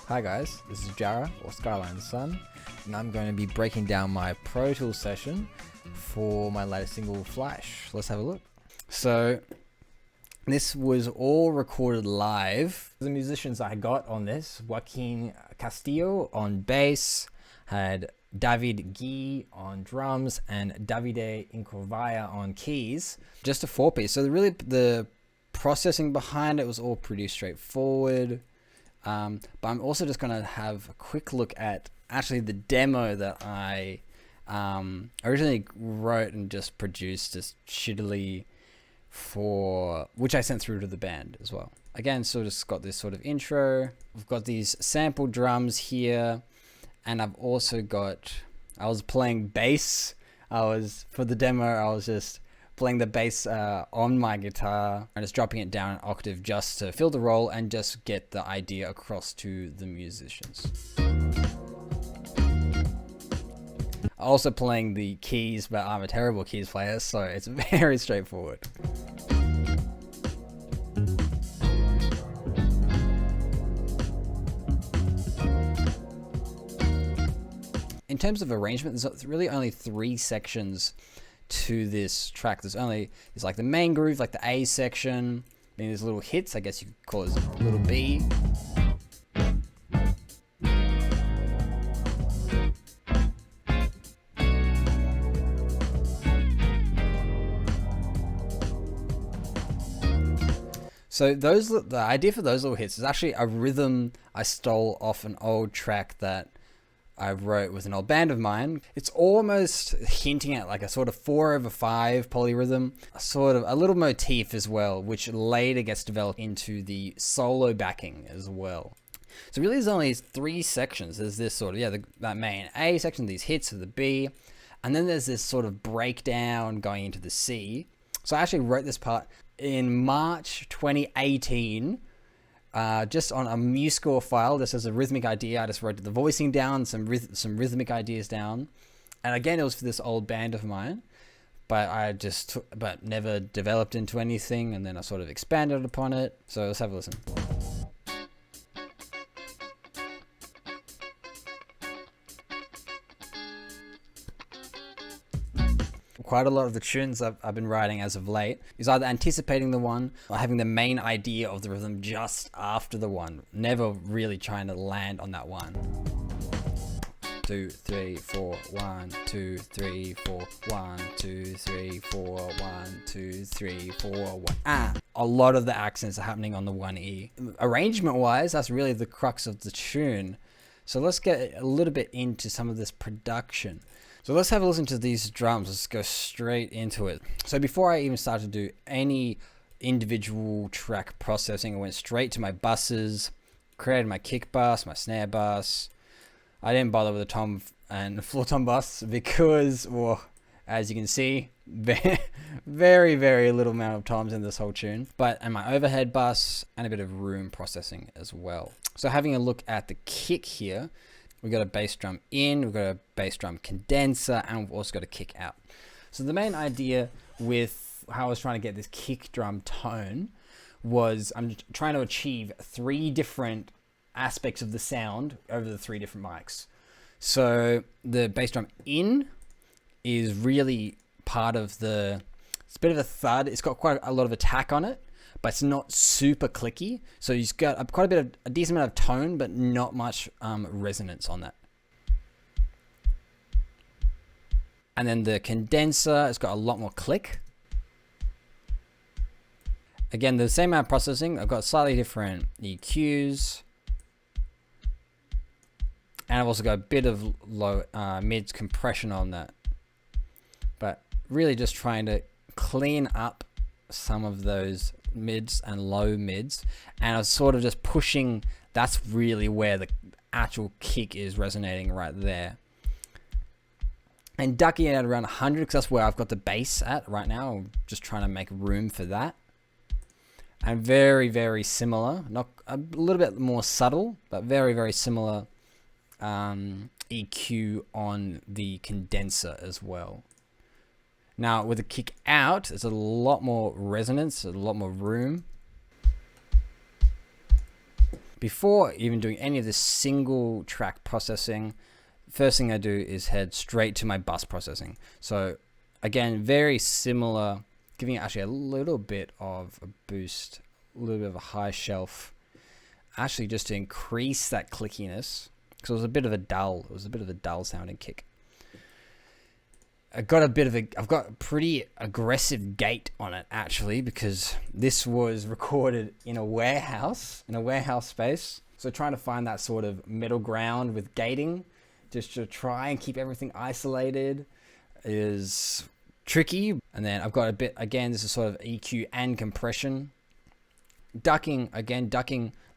Hi guys, this is Jarrah or Skyline Sun, and I'm going to be breaking down my Pro Tools session for my latest single, Fleisch. Let's have a look. So, this was all recorded live. The musicians I got on this, Joaquin Castillo on bass, had Davide on drums, and Davide Incorvaia on keys. Just a 4-piece. So the processing behind it was all pretty straightforward. But I'm also just going to have a quick look at actually the demo that I originally wrote and just produced just shittily for, which I sent through to the band as well. Again, so just got this sort of intro. We've got these sample drums here, and I've also got, I was playing bass. For the demo, I was just playing the bass on my guitar and just dropping it down an octave just to fill the role and just get the idea across to the musicians. Also playing the keys, but I'm a terrible keys player, so it's very straightforward. In terms of arrangement, there's really only 3 sections to this track. There's like the main groove, like the A section, then there's little hits, I guess you could call it a little B. So the idea for those little hits is actually a rhythm I stole off an old track that I wrote with an old band of mine. It's almost hinting at like a sort of 4/5 polyrhythm, a little motif as well, which later gets developed into the solo backing as well. So really there's only 3 sections. There's this sort of, that main A section, these hits of the B, and then there's this sort of breakdown going into the C. So I actually wrote this part in March 2018, just on a MuseScore file. This is a rhythmic idea. I just wrote the voicing down, some rhythmic ideas down, and again it was for this old band of mine, but but never developed into anything, and then I sort of expanded upon it. So let's have a listen. Quite a lot of the tunes I've been writing as of late is either anticipating the one or having the main idea of the rhythm just after the one, never really trying to land on that one. 2 3 4 1 2 3 4 1 2 3 4 1 2 3 4 1. A lot of the accents are happening on the 1E. Arrangement wise, that's really the crux of the tune. So let's get a little bit into some of this production. So let's have a listen to these drums. Let's go straight into it. So before I even started to do any individual track processing, I went straight to my buses, created my kick bus, my snare bus. I didn't bother with the tom and floor tom bus because, well, as you can see, very, very little amount of toms in this whole tune. And my overhead bus and a bit of room processing as well. So having a look at the kick here, we've got a bass drum in, we've got a bass drum condenser, and we've also got a kick out. So the main idea with how I was trying to get this kick drum tone was I'm trying to achieve 3 different aspects of the sound over the 3 different mics. So the bass drum in is really part of it's a bit of a thud. It's got quite a lot of attack on it, but it's not super clicky. So you've got quite a decent amount of tone, but not much resonance on that. And then the condenser, it's got a lot more click. Again, the same amount of processing. I've got slightly different EQs. And I've also got a bit of low mids compression on that. But really just trying to clean up some of those mids and low mids, and I was sort of just pushing. That's really where the actual kick is resonating right there, and ducking it at around 100 because that's where I've got the bass at right now. I'm just trying to make room for that. And very, very similar, not a little bit more subtle, but very, very similar EQ on the condenser as well. Now with the kick out, there's a lot more resonance, a lot more room. before even doing any of this single track processing, first thing I do is head straight to my bus processing. So again, very similar, giving it actually a little bit of a boost, a little bit of a high shelf, actually just to increase that clickiness, because it was a bit of a dull sounding kick. I've got a pretty aggressive gate on it actually, because this was recorded in a warehouse space. So trying to find that sort of middle ground with gating, just to try and keep everything isolated, is tricky. And then I've got a bit, again, this is sort of EQ and compression. Ducking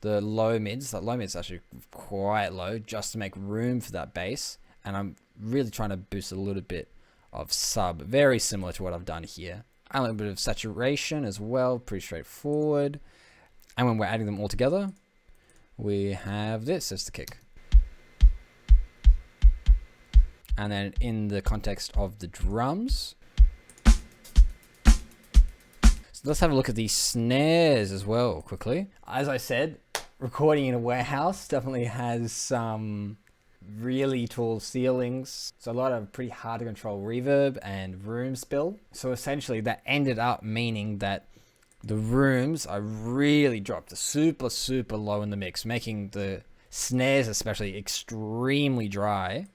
the low mids. The low mids is actually quite low just to make room for that bass. And I'm really trying to boost a little bit of sub, very similar to what I've done here. A little bit of saturation as well, pretty straightforward. And when we're adding them all together, we have this as the kick. And then in the context of the drums, so let's have a look at these snares as well quickly. As I said, recording in a warehouse definitely has some really tall ceilings, so a lot of pretty hard to control reverb and room spill. So essentially that ended up meaning that the rooms are really dropped super low in the mix, making the snares especially extremely dry.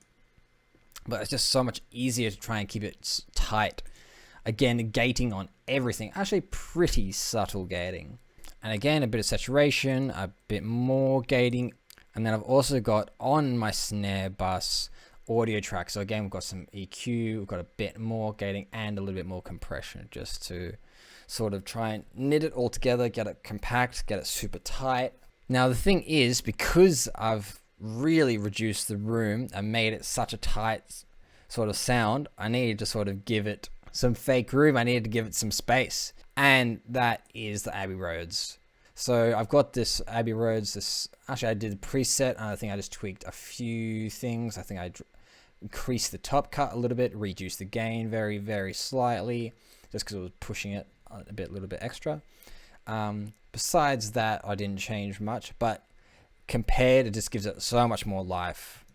But it's just so much easier to try and keep it tight. Again, gating on everything, actually pretty subtle gating. And again, a bit of saturation, a bit more gating. And then I've also got on my snare bus audio track. So again, we've got some EQ, we've got a bit more gating and a little bit more compression, just to sort of try and knit it all together, get it compact, get it super tight. Now the thing is, because I've really reduced the room and made it such a tight sort of sound, I needed to sort of give it some fake room. I needed to give it some space. And that is the Abbey Roads. So I've got this Abbey Roads, actually I did the preset, and I think I just tweaked a few things. I think I increased the top cut a little bit, reduced the gain very slightly, just because I was pushing it a little bit extra. Besides that, I didn't change much, but compared, it just gives it so much more life.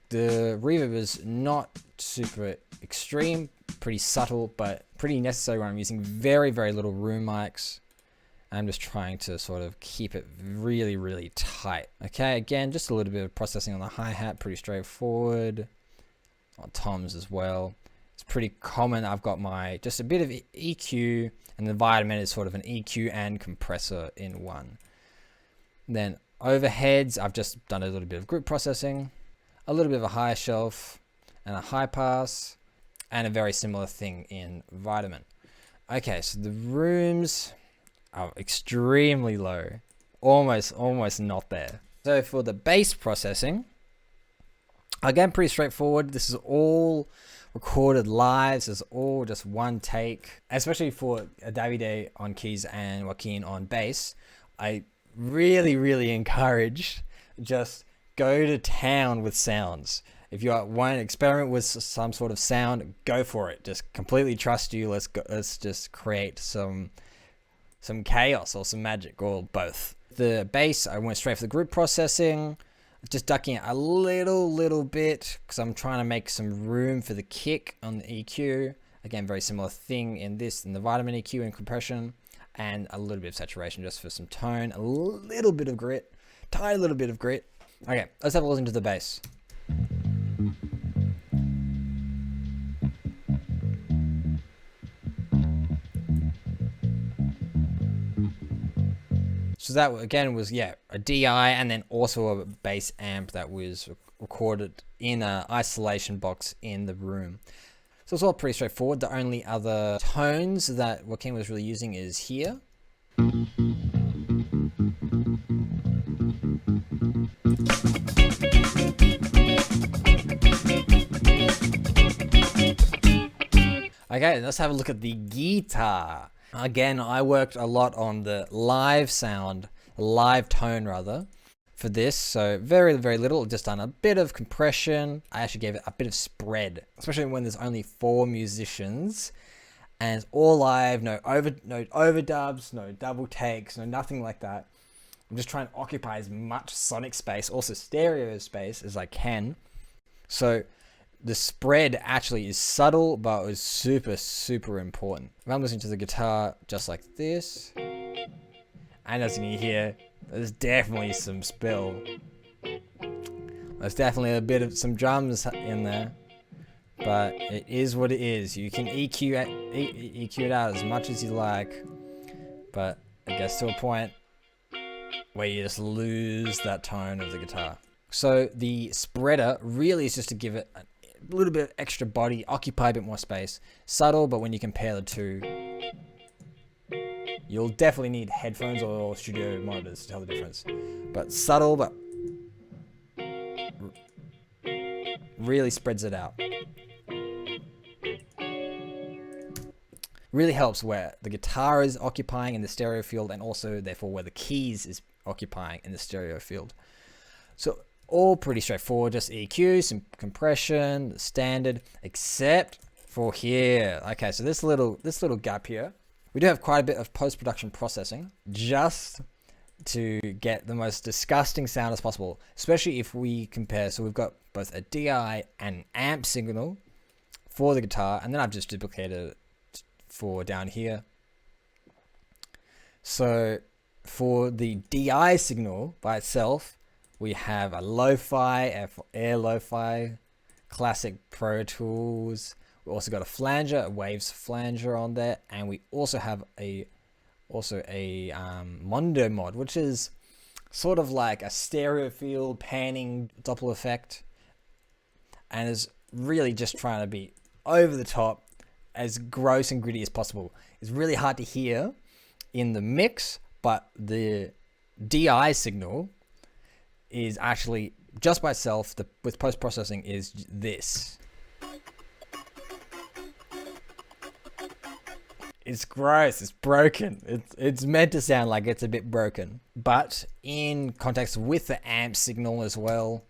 The reverb is not super extreme, pretty subtle, but pretty necessary when I'm using very little room mics. I'm just trying to sort of keep it really tight. Okay, again, just a little bit of processing on the hi-hat, pretty straightforward. On toms as well. It's pretty common. I've got just a bit of EQ, and the vitamin is sort of an EQ and compressor in one. Then overheads, I've just done a little bit of group processing, a little bit of a high shelf, and a high pass, and a very similar thing in vitamin. Okay, so the rooms are extremely low, almost not there. So for the bass processing, again, pretty straightforward. This is all recorded live. This is all just one take, especially for Davide on keys and Joaquin on bass. I really encourage just go to town with sounds. If you want to experiment with some sort of sound, go for it. Just completely trust you. Let's just create some chaos or some magic, or both. The bass, I went straight for the group processing, just ducking it a little bit because I'm trying to make some room for the kick on the EQ. Again, very similar thing in the vitamin EQ and compression, and a little bit of saturation just for some tone, a little bit of grit, tiny little bit of grit. Okay, let's have a listen to the bass. So that again was a DI, and then also a bass amp that was recorded in an isolation box in the room. So it's all pretty straightforward. The only other tones that Joaquin was really using is here. Okay, let's have a look at the guitar. Again, I worked a lot on the live sound, live tone rather, for this. So very little, just done a bit of compression. I actually gave it a bit of spread, especially when there's only 4 musicians. and it's all live, no overdubs, no double takes, no nothing like that. I'm just trying to occupy as much sonic space, also stereo space, as I can. So the spread actually is subtle, but it was super, super important. If I'm listening to the guitar just like this, and as you can hear, there's definitely some spill. There's definitely a bit of some drums in there, but it is what it is. You can EQ it out as much as you like, but it gets to a point where you just lose that tone of the guitar. So the spreader really is just to give it a little bit of extra body, occupy a bit more space. Subtle, but when you compare the two, you'll definitely need headphones or studio monitors to tell the difference. But subtle, but really spreads it out. Really helps where the guitar is occupying in the stereo field, and also therefore where the keys is occupying in the stereo field. So all pretty straightforward, just EQ, some compression, standard, except for here. Okay, so this little gap here, we do have quite a bit of post-production processing just to get the most disgusting sound as possible, especially if we compare. So we've got both a DI and an amp signal for the guitar, and then I've just duplicated it for down here. So for the DI signal by itself, we have a lo-fi, Air Lo-Fi, classic Pro Tools. We also got a flanger, a Waves flanger on there, and we also have a Mondo mod, which is sort of like a stereo field panning Doppler effect, and is really just trying to be over the top, as gross and gritty as possible. It's really hard to hear in the mix, but the DI signal is actually just by itself, with post-processing, is this. It's gross, it's broken. It's meant to sound like it's a bit broken, but in context with the amp signal as well,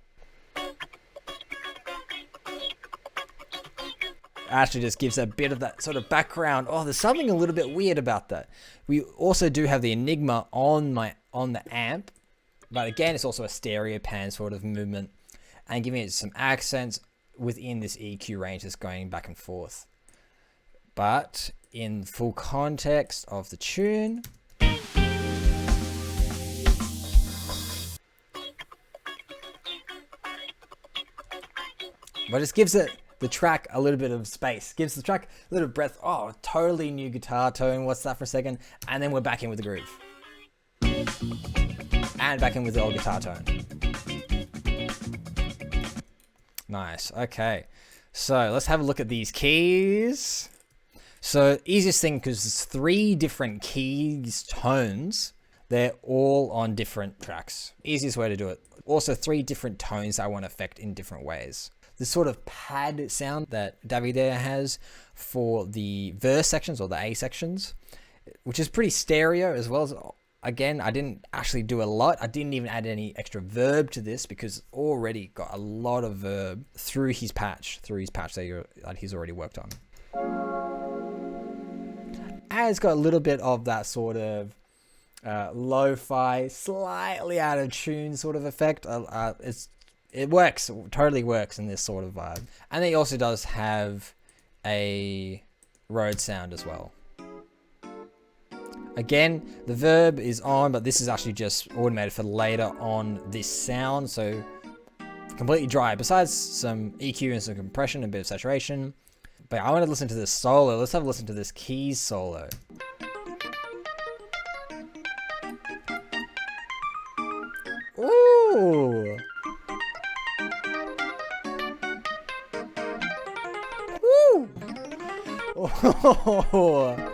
actually just gives a bit of that sort of background. Oh, there's something a little bit weird about that. We also do have the Enigma on the amp, but again, it's also a stereo pan sort of movement, and giving it some accents within this EQ range that's going back and forth. But in full context of the tune, but it gives the track a little bit of space, gives the track a little breath. Oh, totally new guitar tone. What's that for a second? And then we're back in with the groove. And back in with the old guitar tone. Nice. Okay. So let's have a look at these keys. So easiest thing, because there's 3 different keys tones, they're all on different tracks. Easiest way to do it. Also 3 different tones I want to affect in different ways. The sort of pad sound that Davide has for the verse sections or the A sections, which is pretty stereo as well as, again, I didn't actually do a lot. I didn't even add any extra verb to this because already got a lot of verb through his patch that he's already worked on. And it's got a little bit of that sort of lo-fi, slightly out of tune sort of effect. It works, it totally works in this sort of vibe. And then he also does have a Rhodes sound as well. Again, the verb is on, but this is actually just automated for later on this sound. So completely dry, besides some EQ and some compression and a bit of saturation. But I want to listen to this solo. Let's have a listen to this keys solo. Ooh. Woo. Oh.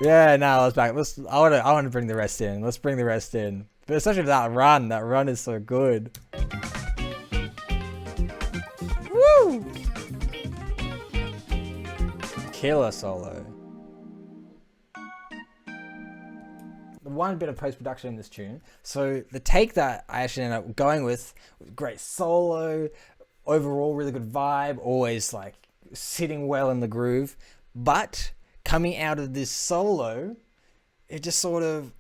Yeah, now let's back. I want to bring the rest in. Let's bring the rest in. But especially that run. That run is so good. Woo! Killer solo. The one bit of post-production in this tune. So the take that I actually ended up going with, great solo, overall really good vibe, always like sitting well in the groove. But coming out of this solo, it just sort of,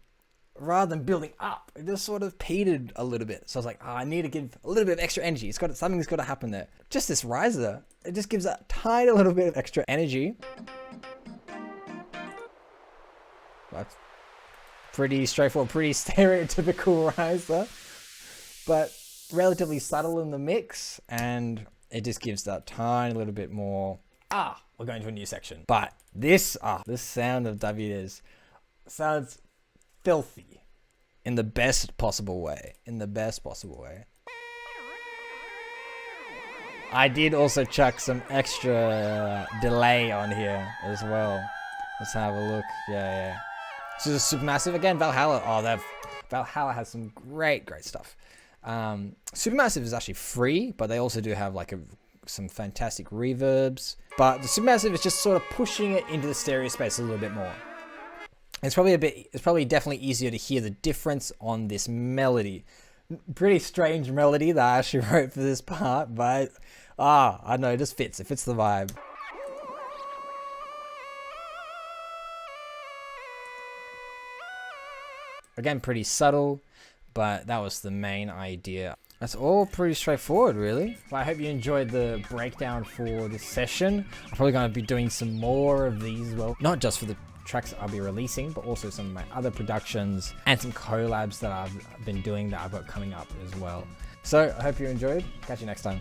rather than building up, it just sort of petered a little bit. So I was like, I need to give a little bit of extra energy. Something's got to happen there. Just this riser, it just gives that tiny little bit of extra energy. That's pretty straightforward, pretty stereotypical riser, but relatively subtle in the mix, and it just gives that tiny little bit more. We're going to a new section. But this sound of Davide's sounds filthy in the best possible way. I did also chuck some extra delay on here as well. Let's have a look. Yeah. So this is Supermassive again. Valhalla. Valhalla has some great stuff. Supermassive is actually free, but they also do have like some fantastic reverbs. But the Supermassive is just sort of pushing it into the stereo space a little bit more. It's probably definitely easier to hear the difference on this melody. Pretty strange melody that I actually wrote for this part, but I don't know, it just fits. It fits the vibe. Again, pretty subtle, but that was the main idea. That's all pretty straightforward, really. Well, I hope you enjoyed the breakdown for this session. I'm probably going to be doing some more of these as well. Not just for the tracks I'll be releasing, but also some of my other productions and some collabs that I've been doing that I've got coming up as well. So I hope you enjoyed. Catch you next time.